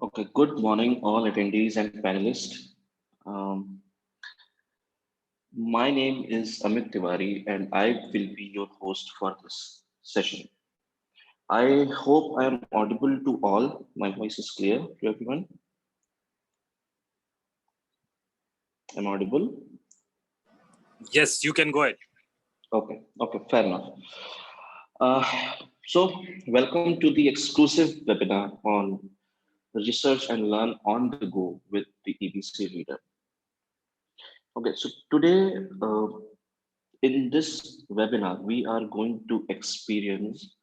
Okay, good morning, all attendees and panelists. Um, my name is Amit Tiwari, and I will be your host for this session. I hope I am audible to all. My voice is clear to everyone. I'm audible. Yes, you can go ahead. Okay, fair enough. Uh, so, welcome to the exclusive webinar on research and learn on the go with the EBC Reader. Okay, so today in this webinar, we are going to experience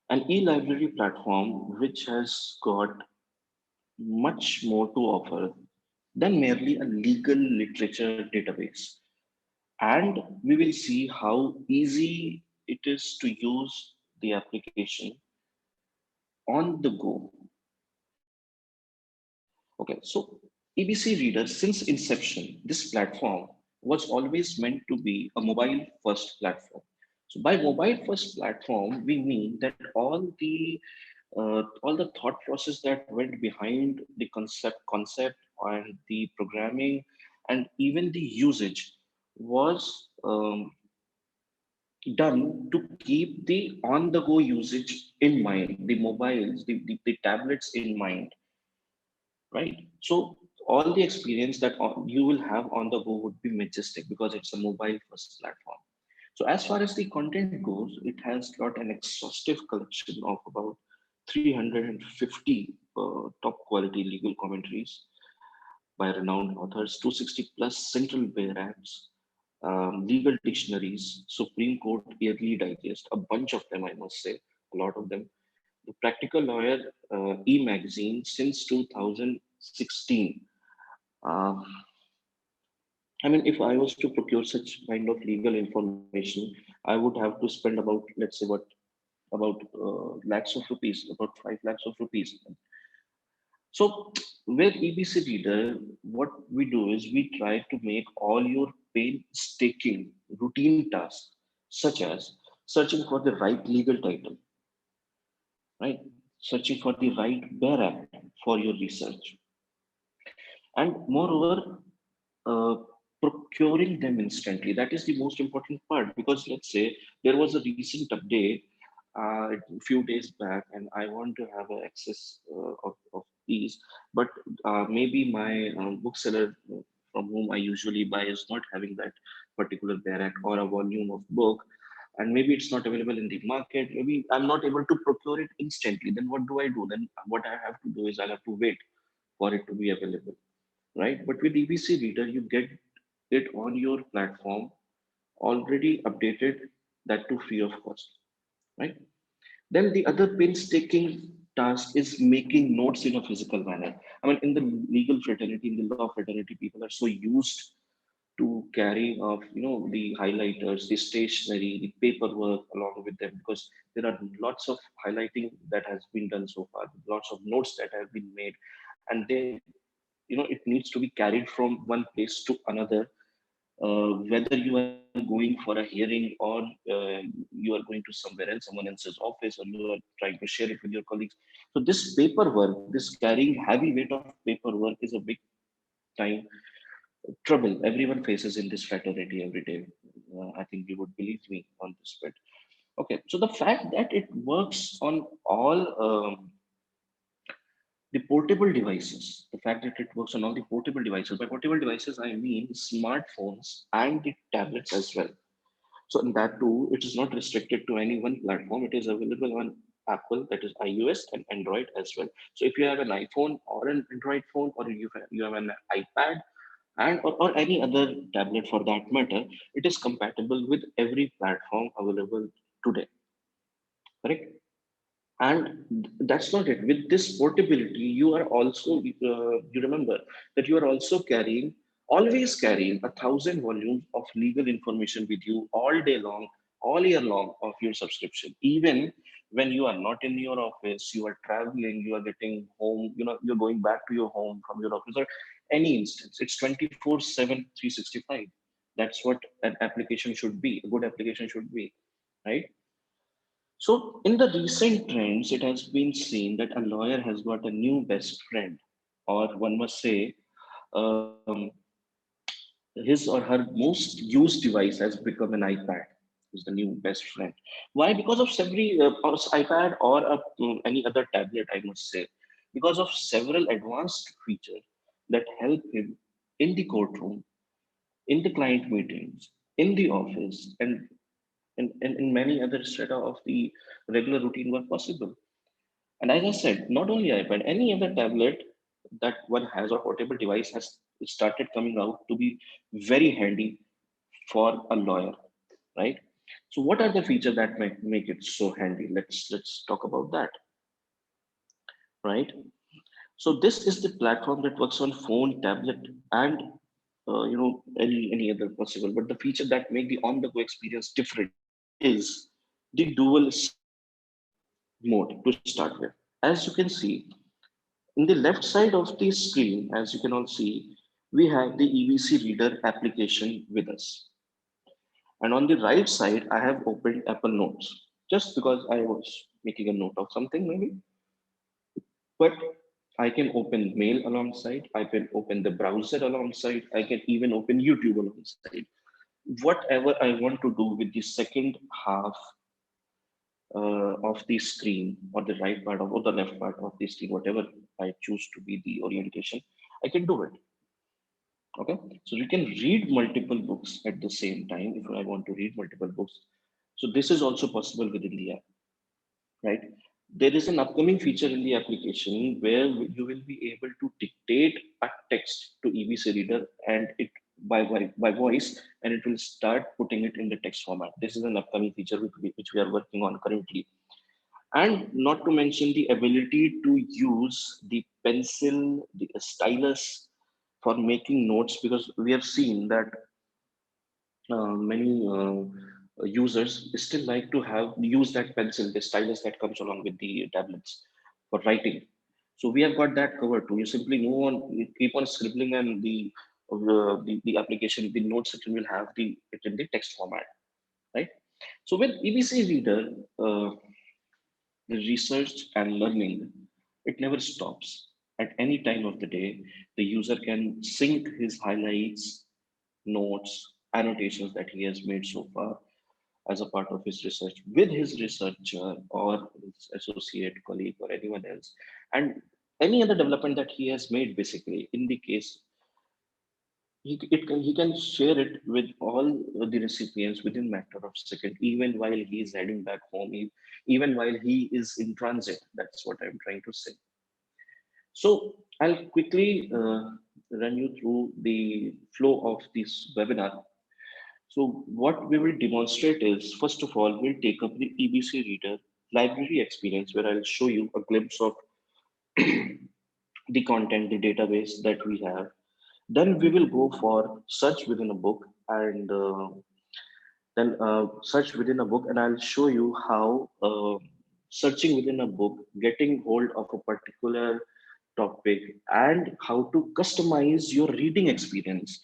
an e-library platform which has got much more to offer than merely a legal literature database. And we will see how easy it is to use the application on the go. Okay, so EBC Reader, since inception, this platform was always meant to be a mobile first platform. So by mobile first platform, we mean that all the thought process that went behind the concept and the programming and even the usage was done to keep the on the go usage in mind, the mobiles, the tablets in mind, right? So all the experience that you will have on the go would be majestic because it's a mobile first platform. So as far as the content goes, it has got an exhaustive collection of about 350 top quality legal commentaries by renowned authors, 260 plus central bear apps, legal dictionaries, Supreme Court yearly digest, a bunch of them, I must say, a lot of them. The Practical Lawyer e-magazine since 2016. Uh, I mean, if I was to procure such kind of legal information, I would have to spend about, let's say, about lakhs of rupees, about 5 lakhs of rupees. So with EBC Reader, what we do is we try to make all your painstaking routine tasks, such as searching for the right legal title, right? Searching for the right bear app for your research, and moreover, uh, procuring them instantly. That is the most important part because let's say there was a recent update a few days back, and I want to have access of these, but maybe my bookseller from whom I usually buy is not having that particular barrack or a volume of book, and maybe it's not available in the market. Maybe I'm not able to procure it instantly. Then what do I do? Then what I have to do is I'll have to wait for it to be available, right? But with EBC Reader, you get it on your platform already updated, that too free of cost, right? Then the other painstaking task is making notes in a physical manner. I mean, in the legal fraternity, in the law fraternity, people are so used to carrying of the highlighters, the stationery, the paperwork along with them because there are lots of highlighting that has been done so far, lots of notes that have been made, and they it needs to be carried from one place to another, whether you are going for a hearing or you are going to somewhere else, someone else's office, or you are trying to share it with your colleagues. So this paperwork, this carrying heavy weight of paperwork is a big time trouble everyone faces in this fraternity every day. I think you would believe me on this bit. Okay, so the fact that it works on all the portable devices, the fact that it works on all the portable devices, by portable devices, I mean smartphones and the tablets as well. So in that too, it is not restricted to any one platform. It is available on Apple, that is iOS, and Android as well. So if you have an iPhone or an Android phone, or you have an iPad and or any other tablet for that matter, it is compatible with every platform available today. Correct? And that's not it. With this portability, you are also you remember that you are also carrying, always carrying 1,000 volumes of legal information with you all day long, all year long of your subscription. Even when you are not in your office, you are traveling, you are getting home, you're going back to your home from your office or any instance. It's 24/7, 365. That's what an application should be. A good application should be, right? So in the recent trends, it has been seen that a lawyer has got a new best friend, or one must say, um, his or her most used device has become an iPad. Is the new best friend. Why? Because of several iPad or any other tablet, I must say, because of several advanced features that help him in the courtroom, in the client meetings, in the office, and in many other strata of the regular routine work possible. And as I said, not only iPad, any other tablet that one has or portable device has started coming out to be very handy for a lawyer, right? So what are the features that make it so handy? Let's talk about that, right? So this is the platform that works on phone, tablet, and any other possible. But the feature that make the on-the-go experience different is the dual SIM mode to start with. As you can see, in the left side of the screen, as you can all see, we have the EBC Reader application with us. And on the right side, I have opened Apple Notes just because I was making a note of something maybe. But I can open mail alongside, I can open the browser alongside, I can even open YouTube alongside. Whatever I want to do with the second half of the screen, or the right part of, or the left part of the screen, whatever I choose to be the orientation, I can do it. Okay, so you can read multiple books at the same time if I want to read multiple books. So this is also possible within the app, right? There is an upcoming feature in the application where you will be able to dictate a text to EBC Reader and it by voice, and it will start putting it in the text format. This is an upcoming feature which we are working on currently. And not to mention the ability to use the pencil, the stylus for making notes, because we have seen that many users still like to have use that pencil, the stylus that comes along with the tablets for writing. So we have got that covered too. You simply move on, you keep on scribbling, and the application, the note section will have it in the text format, right? So with EBC Reader, uh, the research and learning, it never stops. At any time of the day, the user can sync his highlights, notes, annotations that he has made so far as a part of his research with his researcher or his associate, colleague, or anyone else. And any other development that he has made, basically, in the case, he can share it with all the recipients within matter of second, even while he is heading back home, even while he is in transit. That's what I'm trying to say. So I'll quickly run you through the flow of this webinar. So what we will demonstrate is, first of all, we'll take up the EBC Reader library experience, where I'll show you a glimpse of the content, the database that we have. Then we will go for search within a book, and then search within a book, and I'll show you how searching within a book, getting hold of a particular topic, and how to customize your reading experience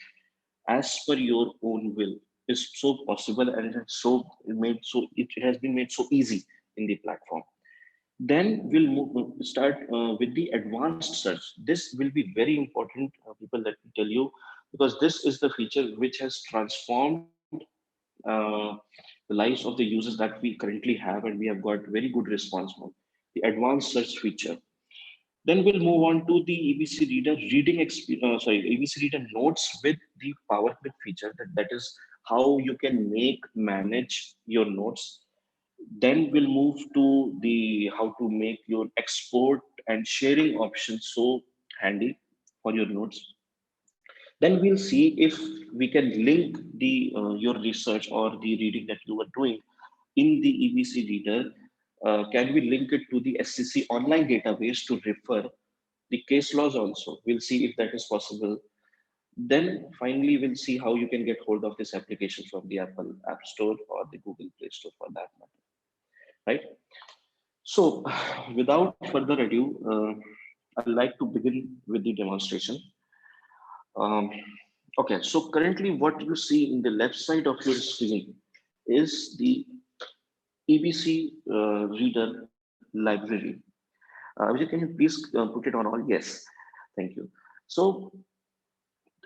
as per your own will is so possible, and it has been made so easy in the platform. Then we'll start with the advanced search. This will be very important, people, let me tell you, because this is the feature which has transformed uh, the lives of the users that we currently have, and we have got very good response from the advanced search feature. Then we'll move on to the EBC Reader reading experience. Sorry, EBC Reader notes with the Power Clip feature. That is how you can manage your notes. Then we'll move to the how to make your export and sharing options so handy for your notes. Then we'll see if we can link the your research or the reading that you are doing in the EBC Reader. Can we link it to the SCC online database to refer the case laws also? We'll see if that is possible. Then finally, we'll see how you can get hold of this application from the Apple App Store or the Google Play Store for that matter, right? So without further ado, I'd like to begin with the demonstration. Um, okay, so currently what you see in the left side of your screen is the EBC Reader Library. Vijay, can you please put it on all? Yes, thank you. So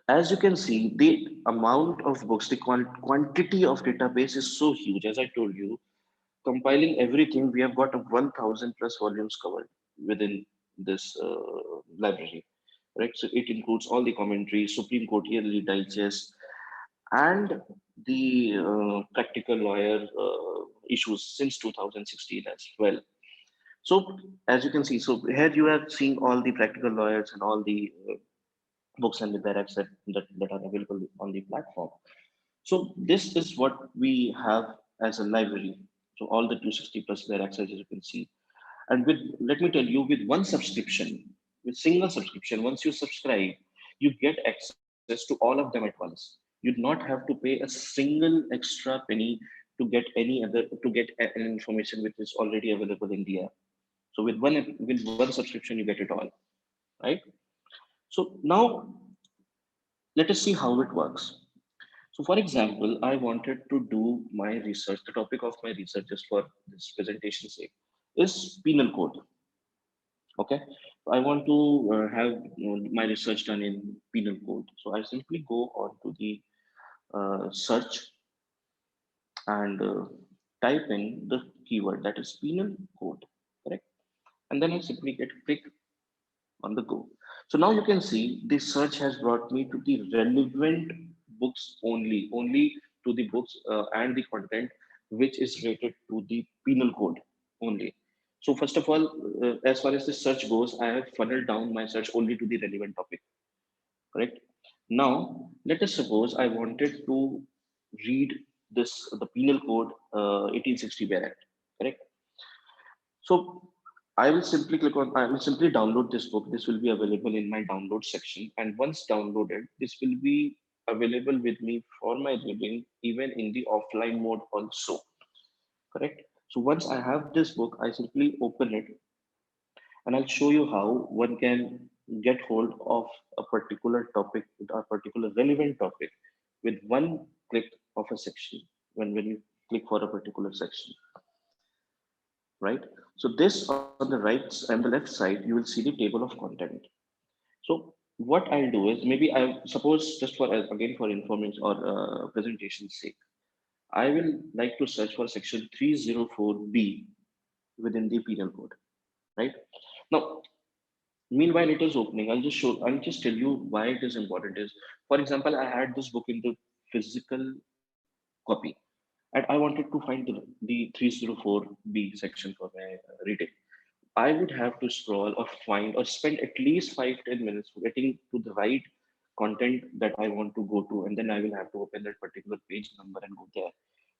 as you can see, the amount of books, the quantity of database is so huge. As I told you, compiling everything, we have got a 1,000 plus volumes covered within this library, right? So it includes all the commentaries, Supreme Court yearly digest, and the practical lawyer issues since 2016 as well. So as you can see, so here you are seeing all the practical lawyers and all the books and the barracks that are available on the platform. So this is what we have as a library. So all the 260 plus barracks, as you can see. And with, let me tell you, with one subscription, with single subscription, once you subscribe, you get access to all of them at once. You do not have to pay a single extra penny to get any other, to get an information which is already available in the app. So with one subscription, you get it all, right? So now let us see how it works. So for example, I wanted to do my research, the topic of my research just for this presentation sake is penal code. Okay. So I want to have my research done in penal code. So I simply go on to the search and type in the keyword that is penal code, correct? And then I simply get click on the go. So now you can see the search has brought me to the relevant books only to the books and the content which is related to the penal code only. So first of all, as far as the search goes, I have funneled down my search only to the relevant topic, correct? Now, let us suppose I wanted to read the penal code 1860 Act, correct? So I will simply download this book. This will be available in my download section. And once downloaded, this will be available with me for my reading, even in the offline mode also, correct? So once I have this book, I simply open it and I'll show you how one can get hold of a particular topic, a particular relevant topic with one click of a section when you click for a particular section, right? So this on the on the left side, you will see the table of content. So what I'll do is maybe I suppose just for again for informing or presentation's sake, I will like to search for section 304B within the penal code, right? Now, meanwhile it is opening, I'll just tell you why it is important is, for example, I had this book in the physical copy and I wanted to find the 304B section for my reading. I would have to scroll or find or spend at least 5-10 minutes getting to the right content that I want to go to, and then I will have to open that particular page number and go there.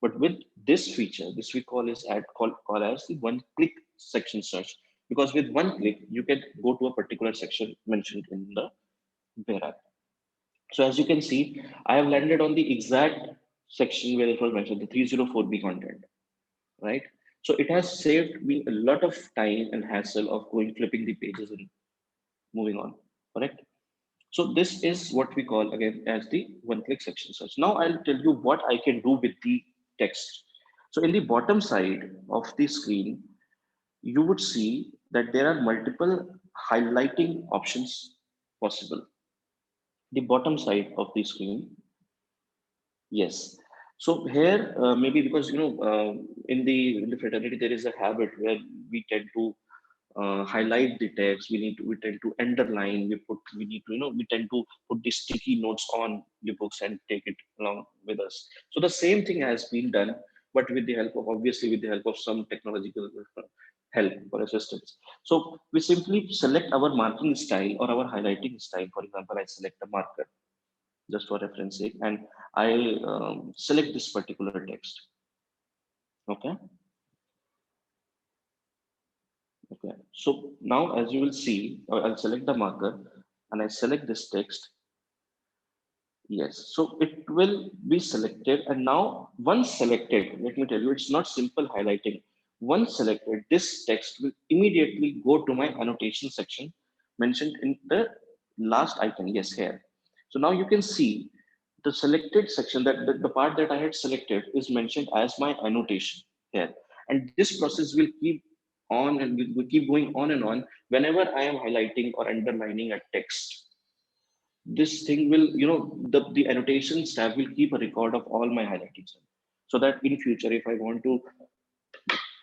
But with this feature, this we call as the one-click section search, because with one click you can go to a particular section mentioned in the Bear app. So as you can see, I have landed on the exact section where it was mentioned, the 304B content, right? So it has saved me a lot of time and hassle of going flipping the pages and moving on, correct? So this is what we call again as the one-click section search. Now I'll tell you what I can do with the text. So in the bottom side of the screen, you would see that there are multiple highlighting options possible. The bottom side of the screen, yes. So here, maybe because in the fraternity there is a habit where we tend to highlight the text. We tend to underline. We need to we tend to put the sticky notes on the books and take it along with us. So the same thing has been done, but with the help of obviously with the help of some technological help or assistance. So we simply select our marking style or our highlighting style. For example, I select a marker just for reference sake, and I select this particular text. Okay. Okay. So now, as you will see, I'll select the marker and I select this text. Yes. So it will be selected. And now, once selected, let me tell you, it's not simple highlighting. Once selected, this text will immediately go to my annotation section mentioned in the last icon. Yes, here. So now you can see the selected section, that the part that I had selected is mentioned as my annotation here. And this process will keep on and will keep going on and on. Whenever I am highlighting or underlining a text, this thing will, the annotations tab will keep a record of all my highlightings. So that in future, if I want to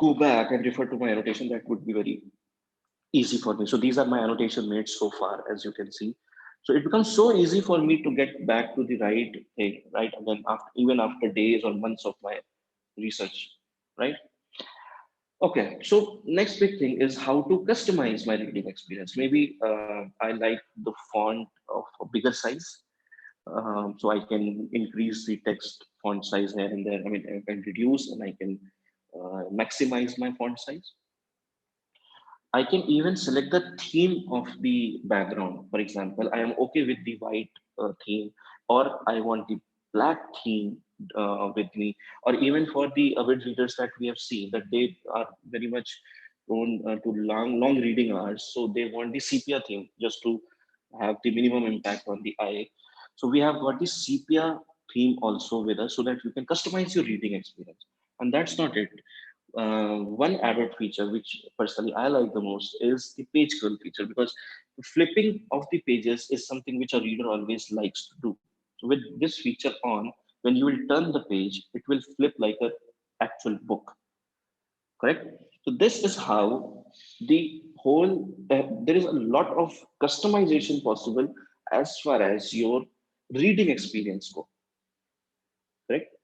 go back and refer to my annotation, that would be very easy for me. So these are my annotation made so far, as you can see. So it becomes so easy for me to get back to the right thing, right? And then after, even after days or months of my research, right? Okay, so next big thing is how to customize my reading experience. Maybe I like the font of a bigger size, so I can increase the text font size here and there. I mean, I can reduce and I can maximize my font size. I can even select the theme of the background. For example, I am okay with the white theme, or I want the black theme with me, or even for the avid readers that we have seen that they are very much prone to long reading hours, so they want the sepia theme just to have the minimum impact on the eye. So we have got the sepia theme also with us, so that you can customize your reading experience. And that's not it. One added feature which personally I like the most is the page curl feature, because the flipping of the pages is something which a reader always likes to do. So with this feature on, when you will turn the page, it will flip like a actual book, correct? So this is how the whole, there is a lot of customization possible as far as your reading experience go, correct?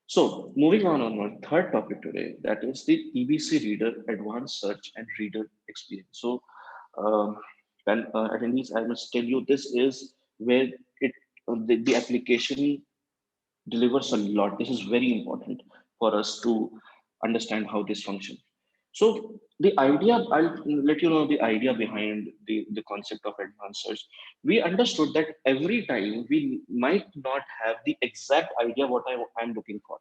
So moving on our third topic today, that is the EBC Reader Advanced Search and Reader Experience. So, um, and attendees, I must tell you, this is where the application delivers a lot. This is very important for us to understand how this functions. So the idea, I'll let you know the idea behind the concept of advanced search. We understood that every time we might not have the exact idea what I'm looking for.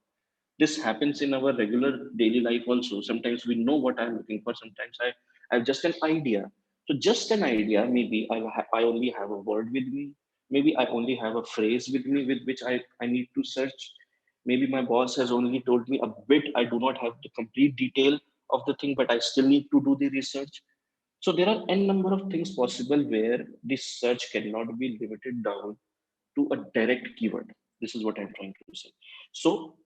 This happens in our regular daily life also. Sometimes we know what I'm looking for. Sometimes I have just an idea. So just an idea, maybe I only have a word with me. Maybe I only have a phrase with me with which I need to search. Maybe my boss has only told me a bit. I do not have the complete detail of the thing, but I still need to do the research. So there are n number of things possible where this search cannot be limited down to a direct keyword. This is what I'm trying to say. So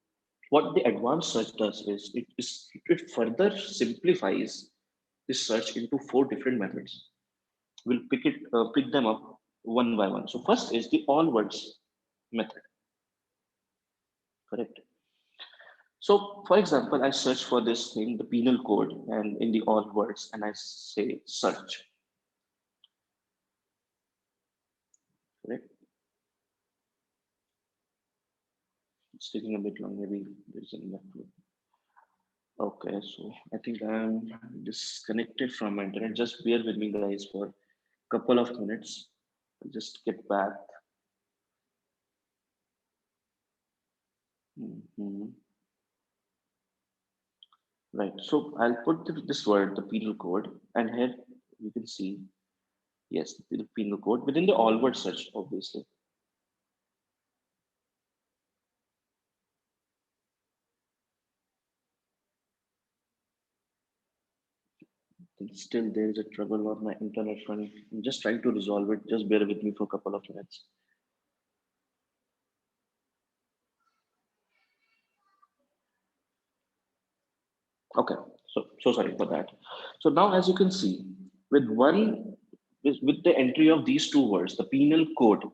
what the advanced search does is it further simplifies this search into four different methods. We'll pick them up one by one. So first is the all words method, correct? So for example, I search for this thing, the penal code, and in the all words, and I say search, correct? It's taking a bit long. Maybe there's a network. Okay, so I think I'm disconnected from my internet. Just bear with me, guys, for a couple of minutes. I'll just get back. Mhm. Right. So I'll put this word, the penal code, and here you can see, yes, the penal code within the all word search, obviously. And still, there is a trouble on my internet running. I'm just trying to resolve it. Just bear with me for a couple of minutes. Okay. So sorry for that. So now, as you can see, with with the entry of these two words, the penal code,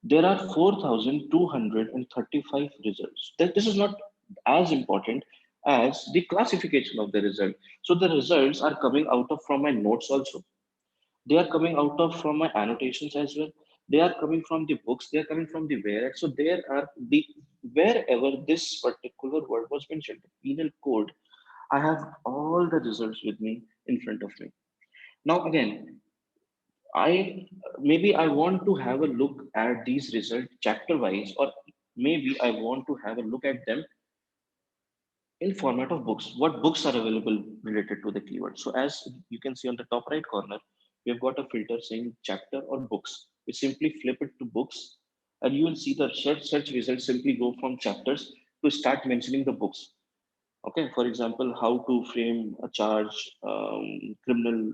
there are 4,235 results. This is not as important as the classification of the result. So the results are coming out of from my notes also. They are coming out of from my annotations as well. They are coming from the books. They are coming from the where. So there are the wherever this particular word was mentioned, the penal code. I have all the results with me in front of me. Now again, I maybe I want to have a look at these results chapter wise, or maybe I want to have a look at them in format of books. What books are available related to the keyword? So as you can see on the top right corner, we have got a filter saying chapter or books. We simply flip it to books, and you will see the search results simply go from chapters to start mentioning the books. Okay, for example, how to frame a charge, criminal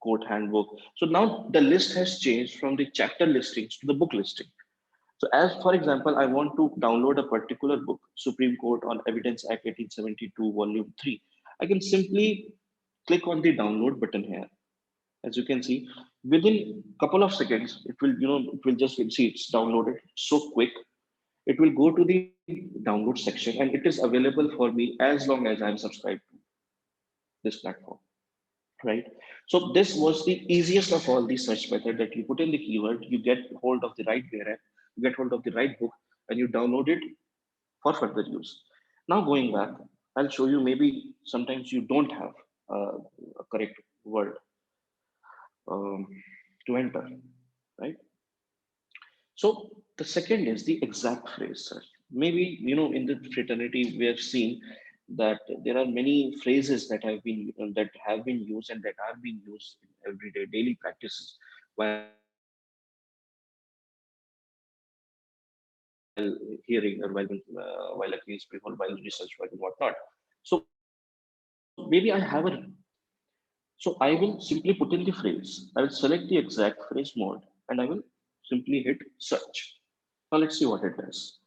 court handbook. So now the list has changed from the chapter listings to the book listing. So as for example, I want to download a particular book, Supreme Court on Evidence Act 1872, Volume 3. I can simply click on the download button here. As you can see, within couple of seconds, it will just see it's downloaded so quick. It will go to the download section and it is available for me as long as I'm subscribed to this platform, right? So this was the easiest of all the search method that you put in the keyword, you get hold of the right where you get hold of the right book, and you download it for further use. Now going back, I'll show you maybe sometimes you don't have a correct word um, to enter, right? So the second is the exact phrase search. Maybe in the fraternity we have seen that there are many phrases that have been used and that are being used in everyday daily practices while hearing or while a case behold, while research work and whatnot. So maybe I have a so I will simply put in the phrase. I will select the exact phrase mode and I will simply hit search. Now let's see what it does.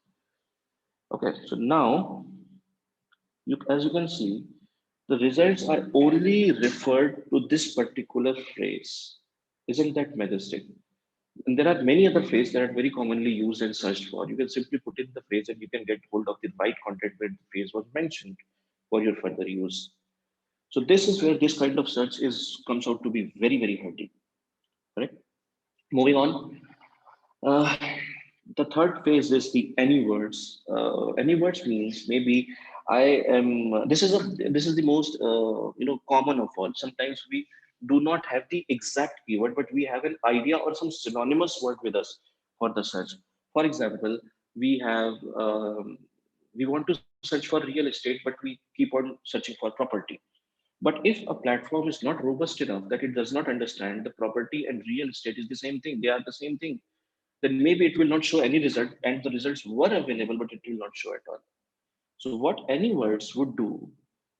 Okay, so now as you can see, the results are only referred to this particular phrase. Isn't that majestic? And there are many other phrases that are very commonly used and searched for. You can simply put in the phrase and you can get hold of the right content where the phrase was mentioned for your further use. So this is where this kind of search is comes out to be very, very handy. Correct? Moving on. Uh, the third phase is the any words. Any words means maybe I am. This is the most common of all. Sometimes we do not have the exact keyword, but we have an idea or some synonymous word with us for the search. For example, we have we want to search for real estate, but we keep on searching for property. But if a platform is not robust enough that it does not understand the property and real estate is the same thing, they are the same thing, then maybe it will not show any result and the results were available, but it will not show at all. So what any words would do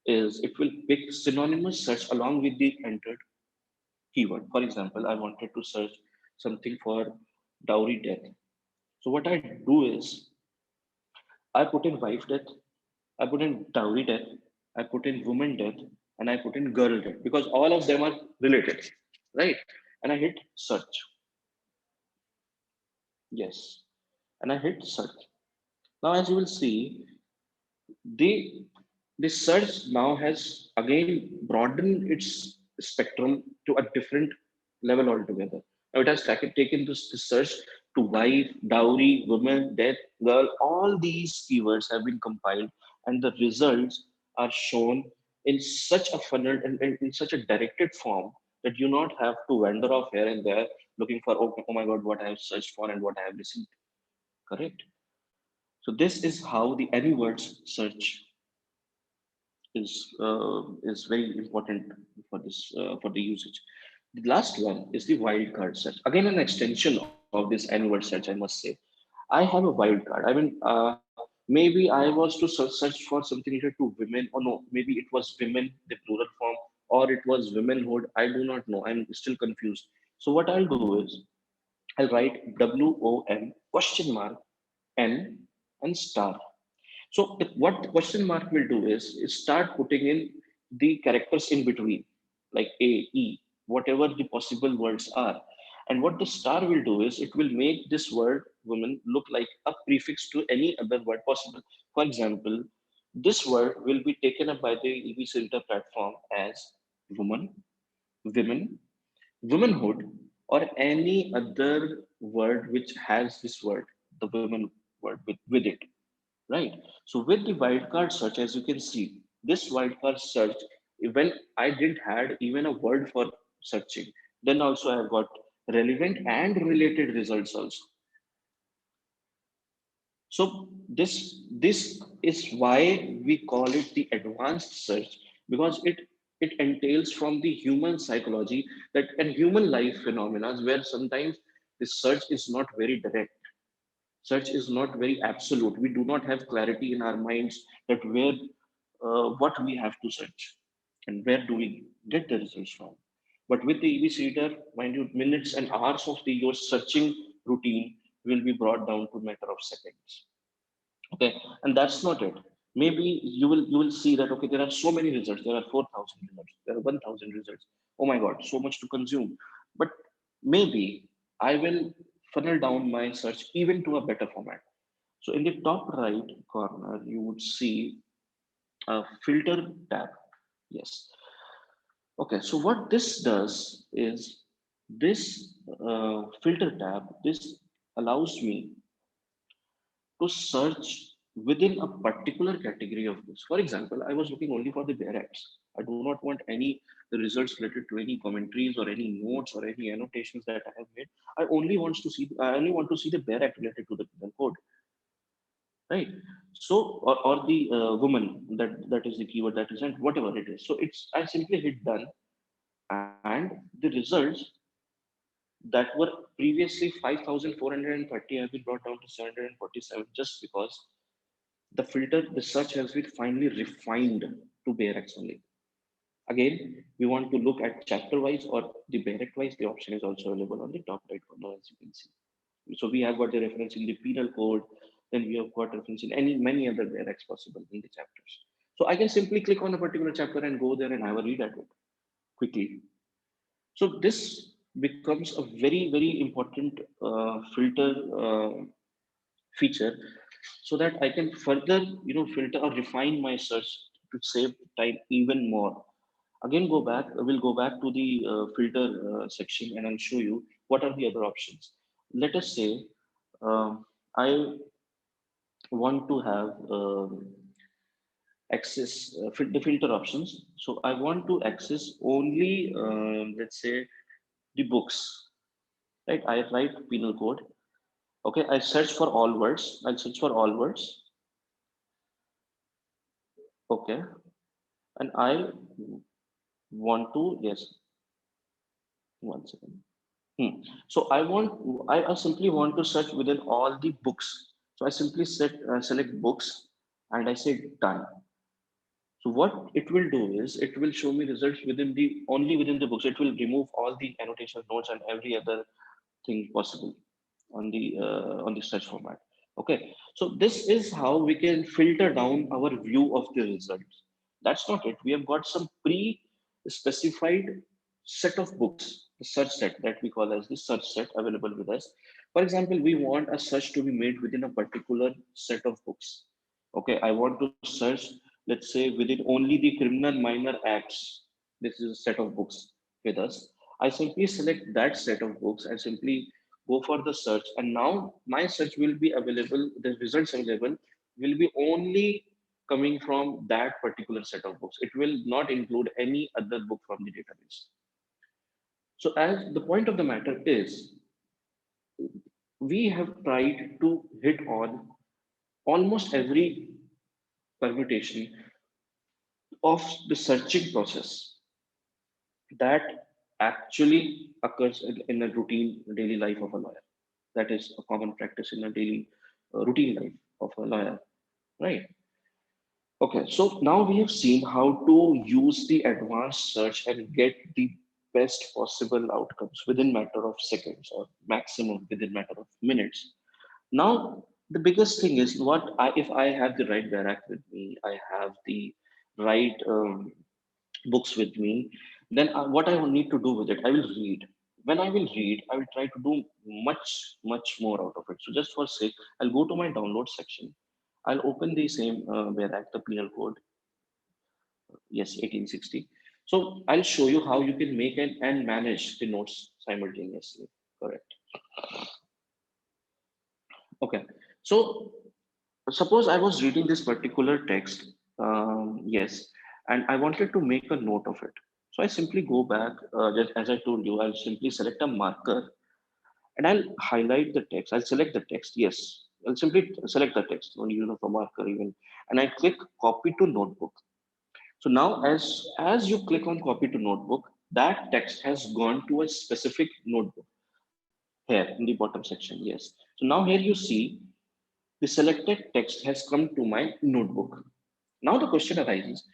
is it will pick synonymous search along with the entered keyword. For example, I wanted to search something for dowry death. So what I do is I put in wife death, I put in dowry death, I put in woman death, and I put in girl death because all of them are related, right? And I hit search. Yes. And I hit search. Now, as you will see, the the search now has again broadened its spectrum to a different level altogether. Now it has taken this search to wife, dowry, woman, death, girl. All these keywords have been compiled, and the results are shown in such a funnel and in such a directed form that you not have to wander off here and there looking for oh my god what I have searched for and what I have received. Correct. So this is how the any words search is very important for this for the usage. The last one is the wildcard search. Again, an extension of this N-word search, I must say. I have a wildcard. I mean, maybe I was to search for something related to women, or no, maybe it was women, the plural form, or it was womenhood. I do not know. I'm still confused. So what I'll do is I'll write WOM question mark N and star. So what the question mark will do is start putting in the characters in between, like A, E, whatever the possible words are. And what the star will do is it will make this word woman look like a prefix to any other word possible. For example, this word will be taken up by the EBC Reader platform as woman, women, womanhood, or any other word which has this word, the women word with it. Right. So with the wildcard search, as you can see, this wildcard search, when I didn't had even a word for searching, then also I have got relevant and related results also. So this is why we call it the advanced search because it entails from the human psychology that and human life phenomena where sometimes the search is not very direct. Search is not very absolute. We do not have clarity in our minds that where what we have to search and where do we get the results from. But with the EBC reader, mind you, minutes and hours of your searching routine will be brought down to a matter of seconds. Okay, and that's not it. Maybe you will see that okay, there are so many results. There are 4,000 results. There are 1,000 results. Oh my God, so much to consume. But maybe I will funnel down my search even to a better format. So in the top right corner, you would see a filter tab. Yes. Okay. So what this does is this filter tab. This allows me to search within a particular category of books. For example, I was looking only for the bare apps. I do not want any results related to any commentaries or any notes or any annotations that I have made. I only want to see the bare app related to the penal code, right? So or the woman, that is the keyword that is, and whatever it is. So it's I simply hit done, and the results that were previously 5,430 have been brought down to 747 just because the search has been finally refined to Bayrex only. Again, we want to look at chapter wise or the Bayrex wise. The option is also available on the top right corner, as you can see. So we have got the reference in the penal code, then we have got reference in many other Bayrex possible in the chapters. So I can simply click on a particular chapter and go there and have a read at it quickly. So this becomes a very important filter feature so that I can further, filter or refine my search to save time even more. Again, we'll go back to the filter section and I'll show you what are the other options. Let us say I want to have access the filter options. So I want to access only, let's say, the books, right? I write penal code. Okay, I search for all words. I'll search for all words. Okay, and I want to, yes, one second. So I simply want to search within all the books. So I simply select books and I say done. So what it will do is it will show me results only within the books. It will remove all the annotation notes and every other thing possible on the search format. Okay, so this is how we can filter down our view of the results. That's not it. We have got some pre-specified set of books, the search set that we call as the search set available with us. For example, we want a search to be made within a particular set of books. Okay, I want to search, let's say, within only the criminal minor acts. This is a set of books with us. I simply select that set of books and simply go for the search. And now my search will be available, the results available will be only coming from that particular set of books. It will not include any other book from the database. So as the point of the matter is, we have tried to hit on almost every permutation of the searching process that actually occurs in a routine daily life of a lawyer. That is a common practice in a daily routine life of a lawyer, right? Okay, so now we have seen how to use the advanced search and get the best possible outcomes within matter of seconds or maximum within matter of minutes. Now, the biggest thing is if I have the right Barak with me, I have the right books with me, then what I will need to do with it, I will read. When I will read, I will try to do much more out of it. So just for sake, I'll go to my download section. I'll open the same Barak, the penal code, yes, 1860. So I'll show you how you can make and manage the notes simultaneously. Correct. Okay. So suppose I was reading this particular text, yes, and I wanted to make a note of it. So I simply go back, just as I told you, I'll simply select a marker and I'll highlight the text. I'll select the text, yes. I'll simply select the text, no need of a marker even. And I click copy to notebook. So now as you click on copy to notebook, that text has gone to a specific notebook here in the bottom section, yes. So now here you see the selected text has come to my notebook. Now the question arises,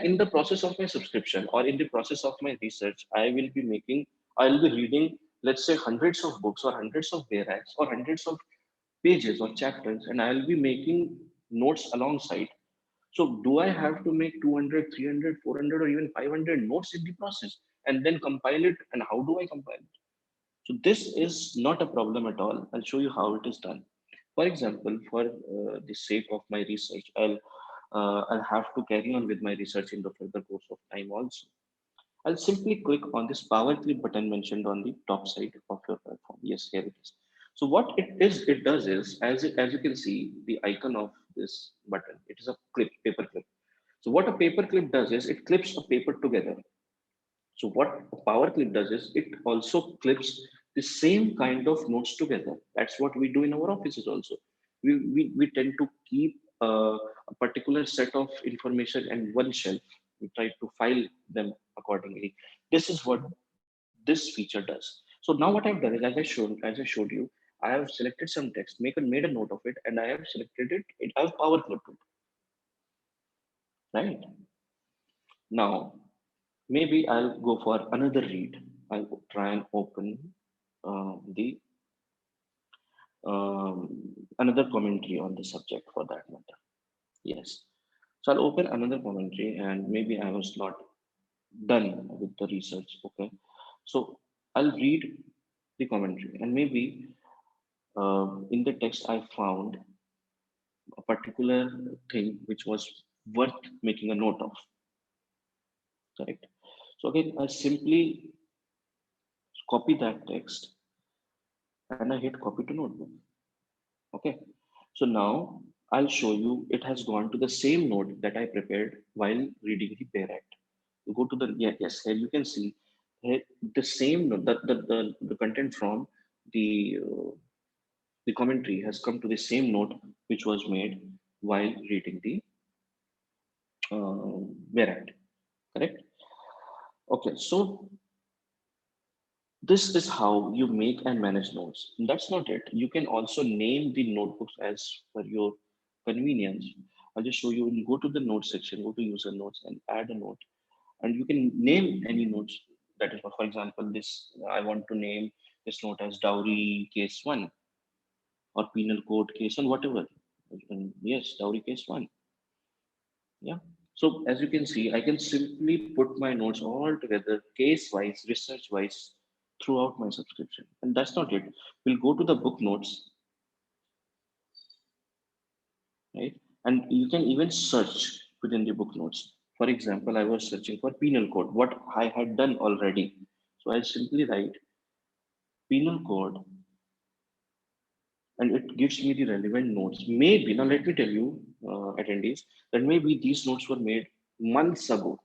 in the process of my subscription or in the process of my research, I'll be reading, let's say hundreds of books or hundreds of barracks or hundreds of pages or chapters, and I'll be making notes alongside. So do I have to make 200, 300, 400, or even 500 notes in the process and then compile it? And how do I compile it? So this is not a problem at all. I'll show you how it is done. For example, for the sake of my research, I'll have to carry on with my research in the further course of time also. I'll simply click on this power clip button mentioned on the top side of your platform. Yes, here it is. So what it does is, as you can see, the icon of this button, it is a paper clip. So what a paper clip does is it clips a paper together. So what a power clip does is it also clips the same kind of notes together. That's what we do in our offices also. We tend to keep a particular set of information in one shelf. We try to file them accordingly. This is what this feature does. So now what I've done is, as I showed you, I have selected some text, made a note of it, and I have selected it. I have power clipped it, right? Now maybe I'll go for another read. I'll try and open the another commentary on the subject for that matter. Yes. So I'll open another commentary, and maybe I was not done with the research. Okay. So I'll read the commentary, and maybe in the text I found a particular thing which was worth making a note of. Correct. So again, I simply copy that text and I hit copy to notebook. Okay. So now I'll show you it has gone to the same note that I prepared while reading the Bear Act. You go to the, yeah, yes, here you can see here the same note, the content from the uh, the commentary has come to the same note which was made while reading the Bear Act. Correct? Okay, so this is how you make and manage notes. That's not it. You can also name the notebooks as per your convenience. I'll just show you. You go to the notes section, go to user notes and add a note. And you can name any notes. That is, for example, this I want to name this note as dowry case one or penal code case one, whatever. And yes, dowry case one. Yeah. So as you can see, I can simply put my notes all together, case wise, research wise, throughout my subscription. And that's not it. We'll go to the book notes, right? And you can even search within the book notes. For example, I was searching for penal code, what I had done already. So I simply write penal code and it gives me the relevant notes. Maybe, now let me tell you, attendees, that maybe these notes were made months ago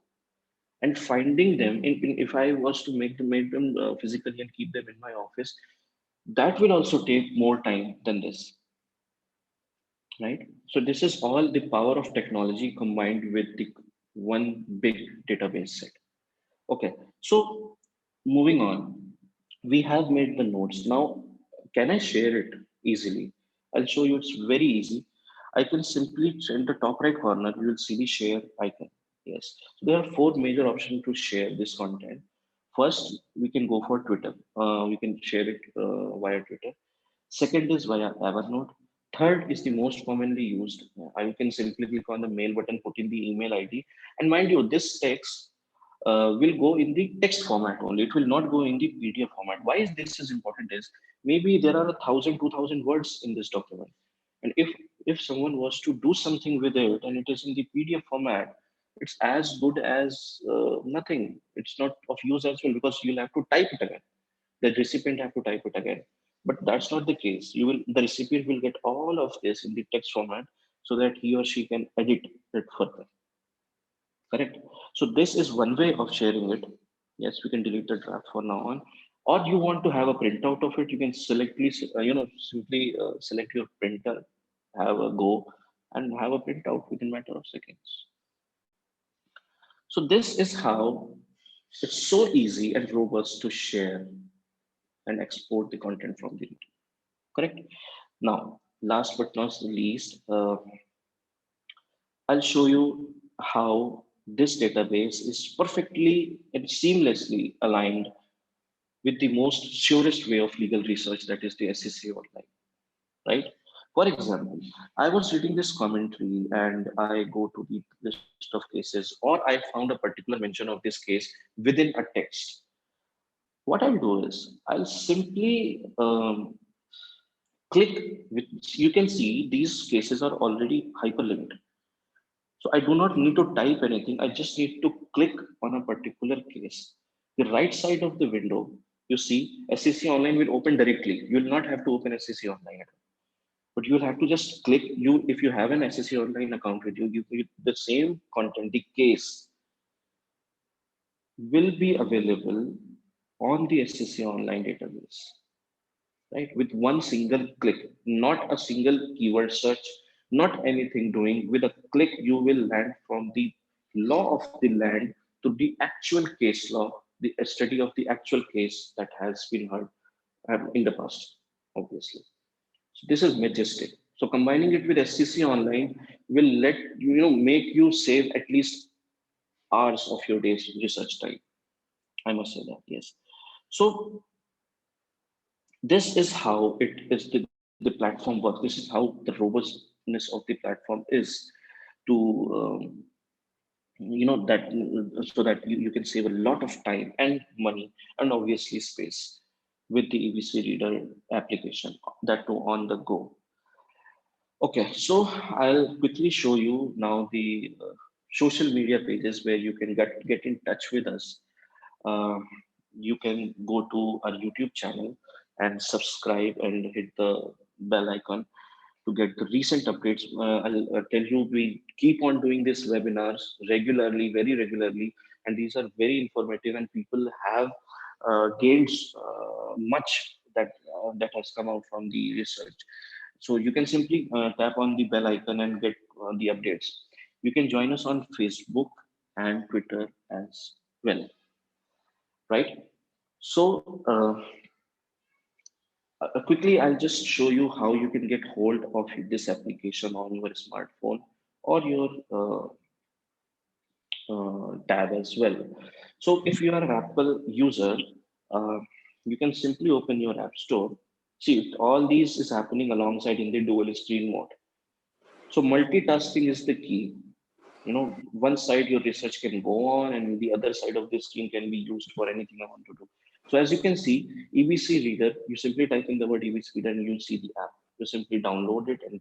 and finding them if I was to make them physically and keep them in my office, that will also take more time than this, right? So this is all the power of technology combined with the one big database set. Okay, so moving on, we have made the notes. Now can I share it easily? I'll show you. It's very easy. I can simply, in the top right corner you will see the share icon. Yes, so there are four major options to share this content. First, we can go for Twitter. We can share it via Twitter. Second is via Evernote. Third is the most commonly used. I can simply click on the mail button, put in the email ID, and mind you, this text will go in the text format only. It will not go in the PDF format. Why is this is important? Is maybe there are 1,000, 2,000 words in this document, and if someone was to do something with it and it is in the PDF format, it's as good as nothing. It's not of use as well because you'll have to type it again. The recipient have to type it again. But that's not the case. The recipient will get all of this in the text format so that he or she can edit it further. Correct. So this is one way of sharing it. Yes, we can delete the draft for now on. Or you want to have a printout of it, you can simply select your printer, have a go, and have a printout within a matter of seconds. So this is how it's so easy and robust to share and export the content from the YouTube. Correct. Now, last but not least, I'll show you how this database is perfectly and seamlessly aligned with the most surest way of legal research, that is the SEC online, right? For example, I was reading this commentary and I go to the list of cases, or I found a particular mention of this case within a text. What I'll do is I'll simply click, which you can see these cases are already hyperlinked. So I do not need to type anything. I just need to click on a particular case. The right side of the window, you see SEC Online will open directly. You will not have to open SEC Online at all. But you'll have to just click. You, if you have an SEC Online account with you, the same content, the case will be available on the SEC Online database, right? With one single click, not a single keyword search, not anything doing. With a click, you will land from the law of the land to the actual case law, the study of the actual case that has been heard in the past, obviously. So this is majestic. So combining it with SCC Online will let make you save at least hours of your day's research time. I must say that, yes. So this is how it is the platform works. This is how the robustness of the platform is to that so that you can save a lot of time and money and obviously space with the EBC Reader application, that too on the go. Okay, so I'll quickly show you now the social media pages where you can get in touch with us. Uh, you can go to our YouTube channel and subscribe and hit the bell icon to get the recent updates. I'll tell you, we keep on doing these webinars regularly, very regularly, and these are very informative, and people have gained much that has come out from the research. So you can simply tap on the bell icon and get the updates. You can join us on Facebook and Twitter as well, right? So quickly, I'll just show you how you can get hold of this application on your smartphone or your tab as well. So if you are an Apple user, uh, you can simply open your App Store. See, all these is happening alongside in the dual screen mode. So multitasking is the key. One side your research can go on and the other side of the screen can be used for anything I want to do. So as you can see, EBC Reader, you simply type in the word EBC Reader and you'll see the app. You simply download it and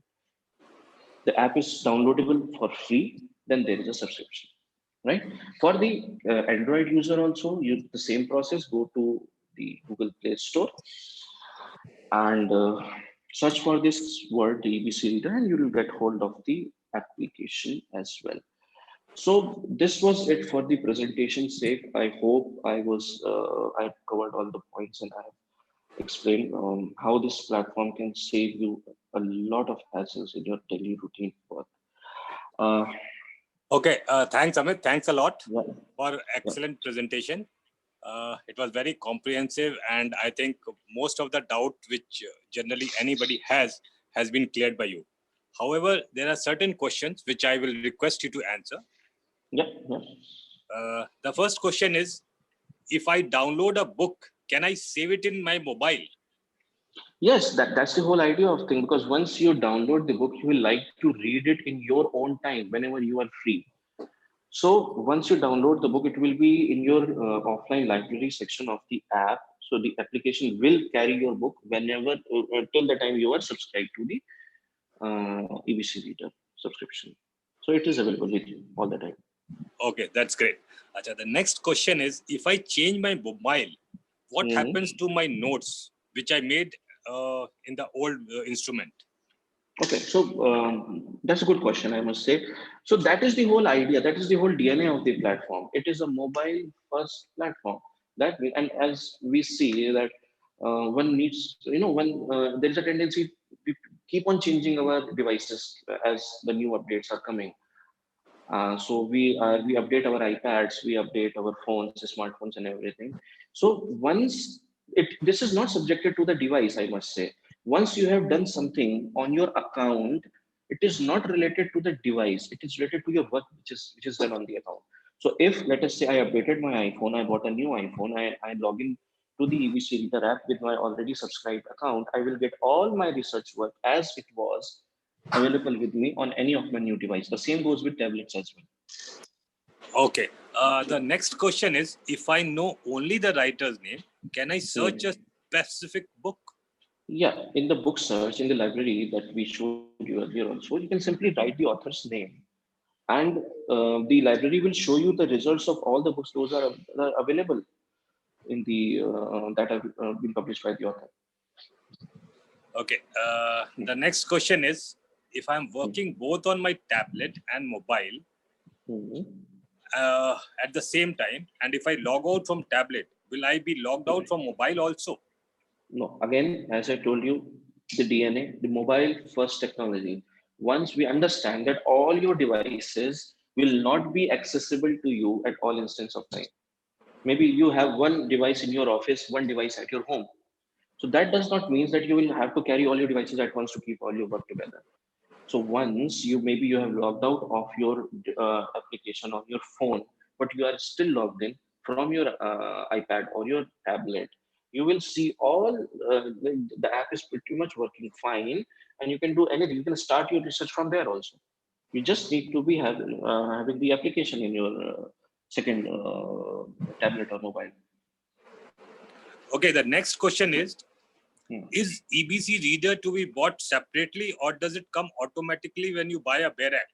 the app is downloadable for free. Then there is a subscription, right? For the Android user also, use the same process. Go to the Google Play Store and search for this word, the EBC Reader, and you will get hold of the application as well. So this was it for the presentation sake. I hope I've covered all the points and I have explained how this platform can save you a lot of hassles in your daily routine work. Uh, Okay, thanks, Amit. Thanks a lot yeah, for yeah. excellent presentation. It was very comprehensive, and I think most of the doubt which generally anybody has been cleared by you. However, there are certain questions which I will request you to answer. Yeah, yeah. The first question is, if I download a book, can I save it in my mobile? Yes, that's the whole idea of thing, because once you download the book, you will like to read it in your own time whenever you are free. So once you download the book, it will be in your offline library section of the app. So the application will carry your book whenever till the time you are subscribed to the EBC Reader subscription. So it is available with you all the time. Okay, that's great. Acha, the next question is, if I change my mobile, what happens to my notes which I made in the old instrument? Okay, so that's a good question, I must say. So that is the whole idea. That is the whole DNA of the platform. It is a mobile first platform. And as we see that one needs, when there is a tendency we keep on changing our devices as the new updates are coming. So we update our iPads, we update our phones, smartphones, and everything. So once this is not subjected to the device, I must say. Once you have done something on your account, It is not related to the device. It is related to your work, which is done on the account. So if let us say I updated my iPhone, I bought a new iPhone, I log in to the EBC Reader app with my already subscribed account, I will get all my research work as it was available with me on any of my new device. The same goes with tablets as well. Okay. The next question is, if I know only the writer's name, can I search a specific book? Yeah, in the book search in the library that we showed you earlier also, you can simply write the author's name, and the library will show you the results of all the books those are available in the that have been published by the author. Okay. The next question is, if I'm working both on my tablet and mobile Mhm. at the same time, and if I log out from tablet, will I be logged out from mobile also? No, again, as I told you, the DNA, the mobile first technology. Once we understand that all your devices will not be accessible to you at all instance of time. Maybe you have one device in your office, one device at your home. So that does not mean that you will have to carry all your devices at once to keep all your work together. So once you have logged out of your application on your phone, but you are still logged in from your iPad or your tablet, you will see all the app is pretty much working fine, and you can do anything. You can start your research from there also. You just need to be having the application in your second tablet or mobile. Okay, the next question Hmm. is EBC Reader to be bought separately, or does it come automatically when you buy a Bear Act?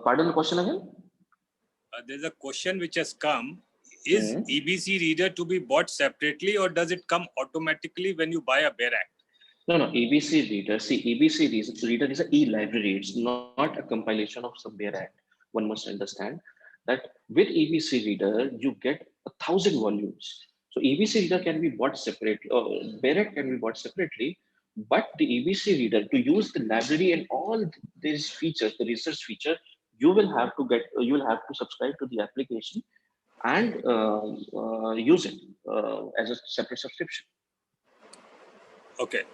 Pardon the question again? There's a question which has come. Is Hmm. EBC Reader to be bought separately, or does it come automatically when you buy a Bear Act? No, EBC Reader. See, EBC Reader is an e-library. It's not a compilation of some bare act. One must understand that with EBC Reader, you get 1,000 volumes. So EBC Reader can be bought separately, or bare act can be bought separately. But the EBC Reader, to use the library and all these features, the research feature, you will have to subscribe to the application and use it as a separate subscription. Okay.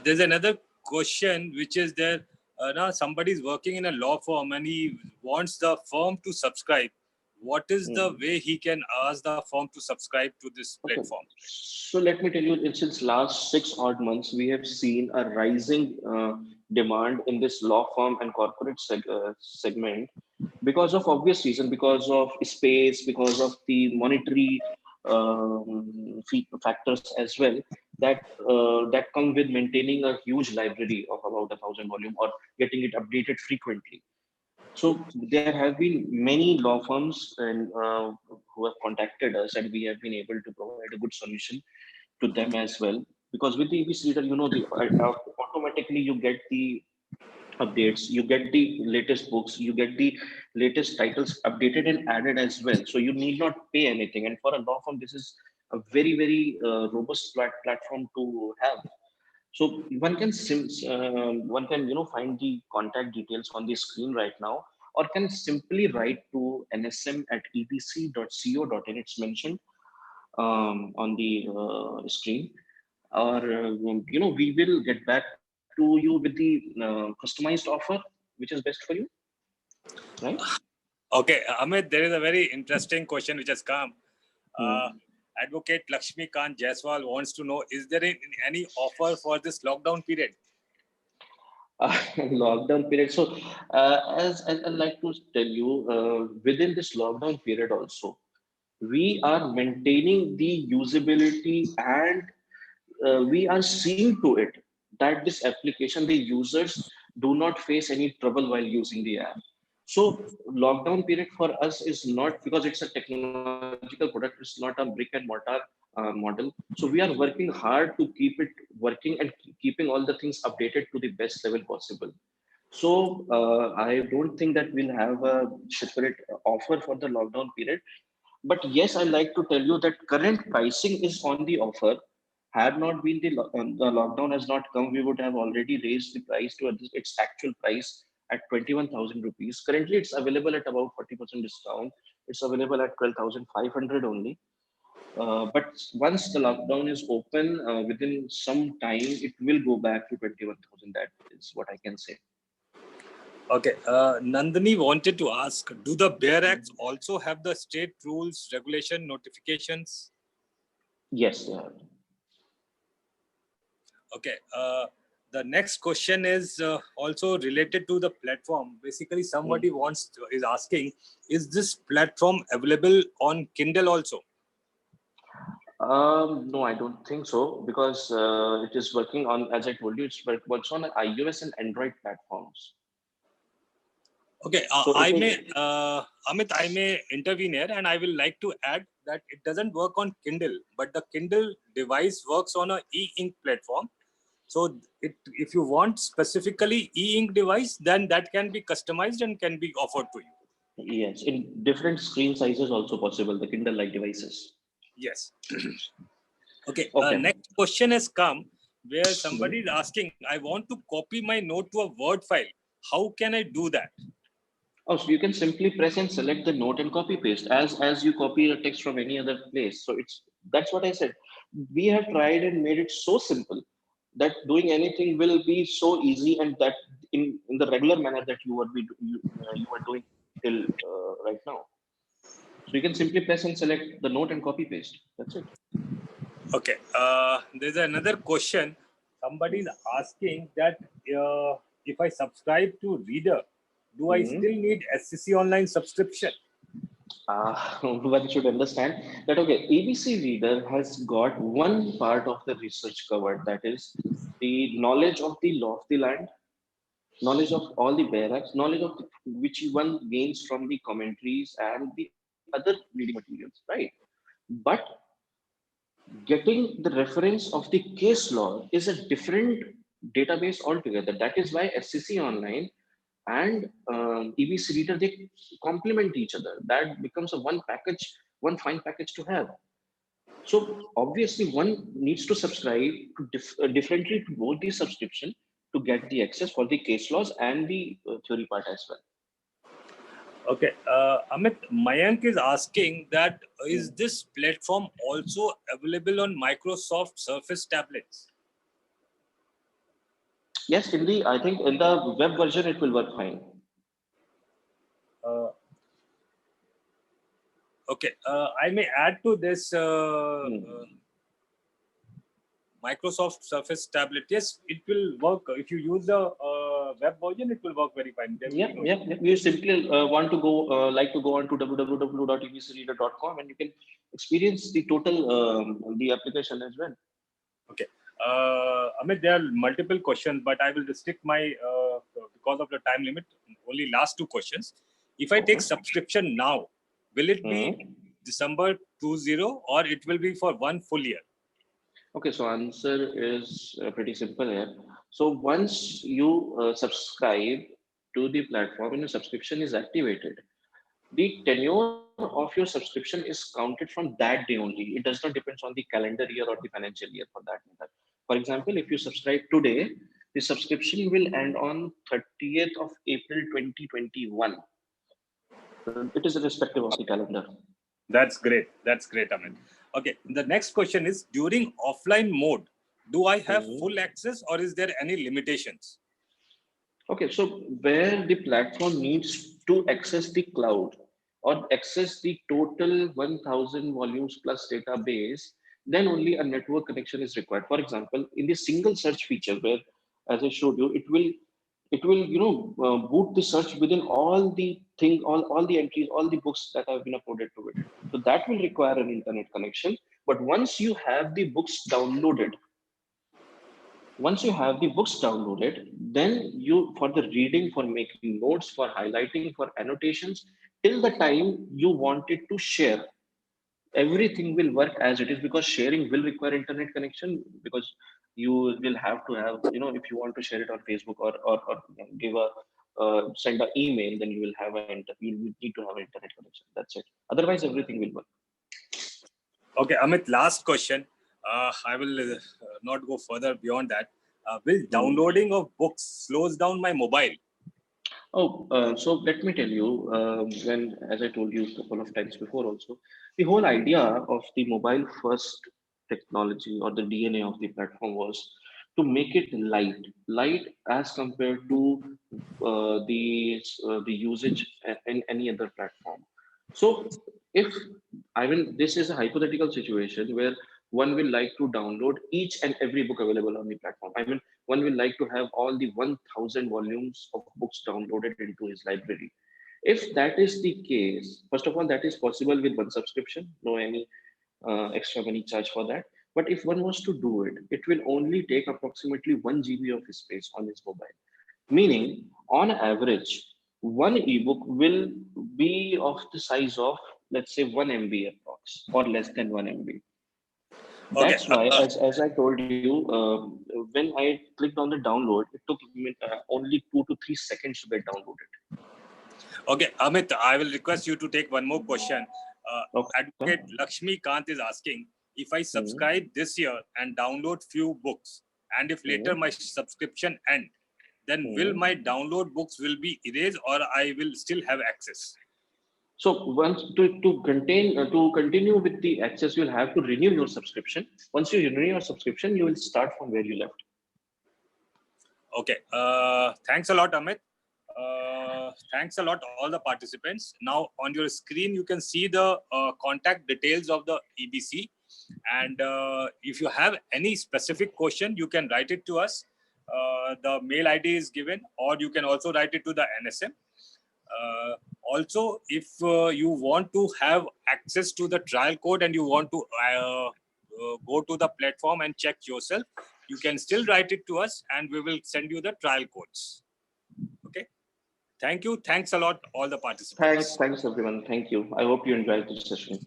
There's another question which is there. Now somebody is working in a law firm and he wants the firm to subscribe. What is the Hmm. way he can ask the firm to subscribe to this Okay. platform? So let me tell you, since last 6 odd months, we have seen a rising demand in this law firm and corporate segment because of obvious reason, because of space, because of the monetary factors as well that come with maintaining a huge library of about 1,000 volume or getting it updated frequently. So there have been many law firms and who have contacted us, and we have been able to provide a good solution to them as well. Because with the EBC Reader, automatically you get the updates, you get the latest books, you get the latest titles updated and added as well. So you need not pay anything. And for a law firm, this is a very robust platform to have. So one can find the contact details on the screen right now, or can simply write to nsm@ebc.co.in. It's mentioned on the screen, or we will get back to you with the customized offer which is best for you, right? Okay, Amit, there is a very interesting question which has come. Uh, Hmm. Advocate Lakshmi Kant Jaiswal wants to know, is there any offer for this lockdown period? Lockdown period. So, as I like to tell you, within this lockdown period also, we are maintaining the usability and we are seeing to it that this application, the users do not face any trouble while using the app. So lockdown period for us is not because it's a technological product, it's not a brick and mortar model. So we are working hard to keep it working and keeping all the things updated to the best level possible. So I don't think that we'll have a separate offer for the lockdown period. But yes, I like to tell you that current pricing is on the offer. Had not been the lockdown has not come, we would have already raised the price to its actual price at 21,000 rupees. Currently, it's available at about 40% discount. It's available at 12,500 only. But once the lockdown is open, within some time, it will go back to 21,000. That is what I can say. Okay. Nandini wanted to ask, do the Bear Acts also have the state rules, regulation, notifications? Yes. Okay. The next question is also related to the platform. Basically, somebody is asking, is this platform available on Kindle also? No, I don't think so because it is working on, as I told you, works on iOS and Android platforms. Okay, So it is. Amit, I may intervene here, and I will like to add that it doesn't work on Kindle, but the Kindle device works on a e-ink platform. So if you want specifically e-ink device, then that can be customized and can be offered to you. Yes, in different screen sizes also possible, the Kindle-like devices. Yes. Okay, Okay. next question has come where somebody is asking, I want to copy my note to a Word file. How can I do that? Oh, so you can simply press and select the note and copy paste as you copy a text from any other place. So that's what I said. We have tried and made it so simple that doing anything will be so easy, and that in the regular manner that you are doing till right now. So you can simply press and select the note and copy paste. That's it. Okay, there's another question. Somebody is asking that if I subscribe to Reader, do I Mhm. still need SCC online subscription? One should understand that okay, ABC Reader has got one part of the research covered, that is the knowledge of the law of the land, knowledge of all the bare acts, knowledge of which one gains from the commentaries and the other reading materials, right? But getting the reference of the case law is a different database altogether. That is why SCC Online and EBC Reader, they complement each other. That becomes a one package, one fine package to have. So obviously, one needs to subscribe to differently to both the subscription to get the access for the case laws and the theory part as well. Okay, Amit, Mayank is asking that is this platform also available on Microsoft Surface tablets? Yes, in the I think in the web version it will work fine. Uh, okay, I may add to this Hmm. Microsoft Surface tablet. Yes, it will work. If you use the web version, it will work very fine. There will Yeah, be no yeah, issue. yeah. You simply want to go, like to go on to www.ebcreader.com, and you can experience the total the application as well. Okay. Amit, there are multiple questions, but I will restrict my, because of the time limit, only last two questions. If I take Okay. subscription now, will it be Mhm. December 20 or it will be for one full year? Okay, so answer is pretty simple here. So once you subscribe to the platform and your subscription is activated, the tenure of your subscription is counted from that day only. It does not depend on the calendar year or the financial year for that matter. For example, if you subscribe today, the subscription will end on 30th of April 2021. So it is irrespective of the calendar. That's great. That's great, Amit. Okay. The next question is during offline mode, do I have Mhm. full access or is there any limitations? Okay, so where the platform needs to access the cloud or access the total 1000 volumes plus database, then only a network connection is required. For example, in the single search feature, where, as I showed you, it will boot the search within all the entries, all the books that have been uploaded to it. So that will require an internet connection. But once you have the books downloaded, then you, for the reading, for making notes, for highlighting, for annotations, till the time you want it to share, everything will work as it is, because sharing will require internet connection, because you will have to have, if you want to share it on Facebook, or give a send an email, then you will have you will need to have an internet connection. That's it. Otherwise, everything will work. Okay, Amit, last question. I will not go further beyond that. Will Mhm. downloading of books slows down my mobile? So let me tell you, as I told you a couple of times before also, the whole idea of the mobile first technology or the DNA of the platform was to make it light as compared to the usage in any other platform. So if I mean, this is a hypothetical situation where one will like to download each and every book available on the platform. I mean, one will like to have all the 1000 volumes of books downloaded into his library. If that is the case, first of all, that is possible with one subscription, no any extra money charge for that. But if one was to do it, it will only take approximately 1 GB of space on his mobile. Meaning, on average, one ebook will be of the size of, let's say, 1 MB approx, or less than 1 MB. Okay. That's why, as I told you, when I clicked on the download, it took me only 2 to 3 seconds to get downloaded. Okay, Amit, I will request you to take one more question. Okay. Advocate Lakshmi Kant is asking, if I Mhm. subscribe this year and download few books, and if later my Mhm. subscription end, then will Mhm. my download books will be erased or I will still have access? So once to continue with the access, you'll have to renew your subscription. Once you renew your subscription, you will start from where you left. Okay, thanks a lot, Amit. Thanks a lot, all the participants. Now on your screen, you can see the contact details of the EBC. And if you have any specific question, you can write it to us. The mail ID is given, or you can also write it to the NSM. Also, if you want to have access to the trial code and you want to go to the platform and check yourself, you can still write it to us and we will send you the trial codes. Okay. Thank you. Thanks a lot, all the participants. Thanks everyone. Thank you. I hope you enjoyed this session.